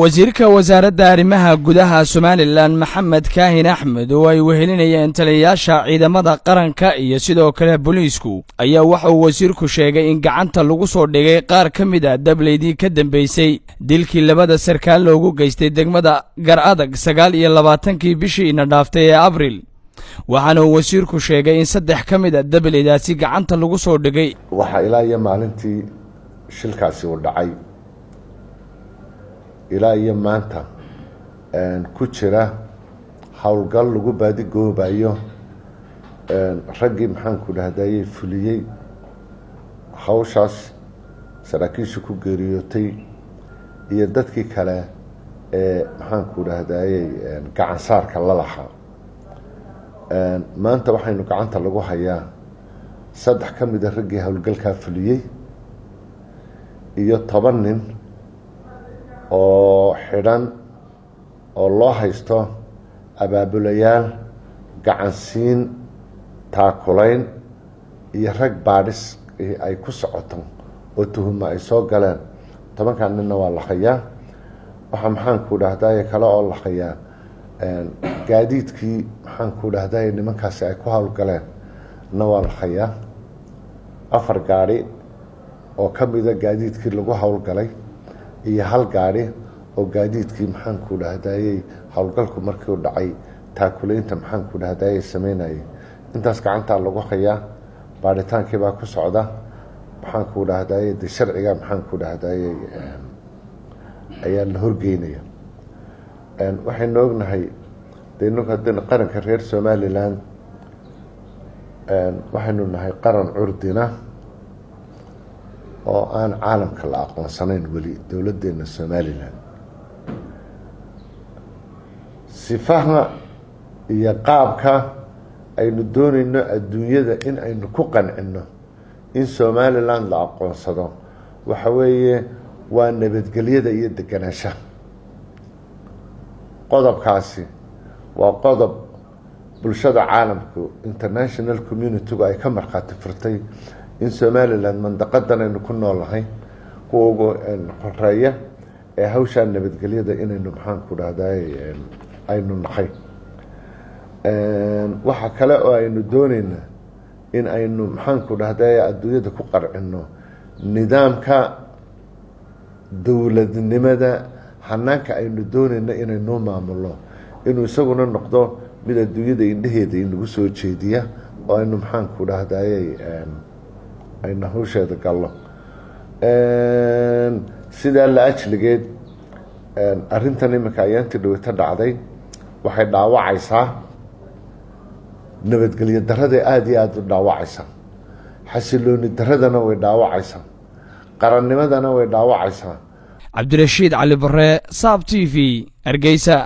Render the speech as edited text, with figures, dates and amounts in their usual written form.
wasiirka wasaaradda arrimaha gudaha Somaliland Maxamed Kaahin Axmed oo ay wehelinayeen taliyayaasha ciidamada qaranka iyo sidoo kale booliisku ayaa waxa uu wasiirku sheegay in gacanta lagu soo dhigay qaar ka mid ah dableydii ka dambeysay dilkii labada sarkaal loogu geystay degmada Garadag 29 bishii dhaaftay ee Abriil waxaana uu wasiirku sheegay in saddex ka mid ah dableydaasi gacanta lagu soo dhigay waxa ilaa iyo maalintii shilkaasi u dhacay ilaa iyo maanta ku jira hawlgal lagu baadi goobayo raggii maxaan ku dhahdayay fuliyay hawshaas saraakiisha ku geeriyootay iyo dadkii kale ee maxaan ku dhahdayay gacan saarka la lahaa maanta waxaynu gacanta lagu hayaa saddex ka mid ah raggii hawlgalka fuliyay iyo 10 nin oo xidhan oo loo haysto abaabulayaal gacansiin taakulayn iyo rag baadhis ay ku socoto oo tuhuma ay soo galeen 10 ninna waa la hayaa waxa maxaan ku dhahdayay kale oo la hayaa gaadiidkii maxaan ku dhahdayay nimankaasi ay ku hawlgaleen na waa la hayaa 4 gaari oo ka mid ah gaadiidkii lagu hawlgalay iyo hal gaari oo gaadiidkii maxaan ku dhahdayay hawlgalku markii uu dhacay taakulaynta maxaan ku dhahdayay sameynayay intaas gacanta lagu hayaa baadhitaankii baa ku socda maxaan ku dhahdayay sharciga maxaan ku dhahdayay ayaa la horgeynaya waxaynu ognahay deegaanka qaranka reer Somaliland waxaynu nahay qaran curdina oo aan caalamka la aqoonsanayn wali dawladdeena Somaliland sifaha iyo qaabka aynu doonayno adduunyada in aynu ku qancino in Somaliland la aqoonsado waxa weeye waa nabadgelyada iyo deganaanshaha qodobkaasi waa qodob bulshada caalamku international community ay ka marqaati furtay in Somaliland mandaqadan aynu ku noolahay kuwa qoreeya ee hawsha nabadgelyada inaynu maxaan ku dhahday aynu nahay waxa kale oo aynu doonaynaa in aynu maxaan ku dhahday adduunyada ku qarcino nidaamka dawladnimada hanaanka aynu doonayna inaynu maamulo inuu isaguna noqdo mid adduunyada indhaheeda inagu soo jeediya oo aynu maxaan ku dhahday ayna hawsheeda gallo sida la ajligeed arrintan imika ayaantii dhawata dhacday waxay dhaawacaysaa nabadgelyo darrada aad iyo aad u dhaawacaysaa xasilooni darradana way dhaawacaysaa qarannimadana way dhaawacaysaa Cabdirashiid Cali Barre Saab TV Hargeysa.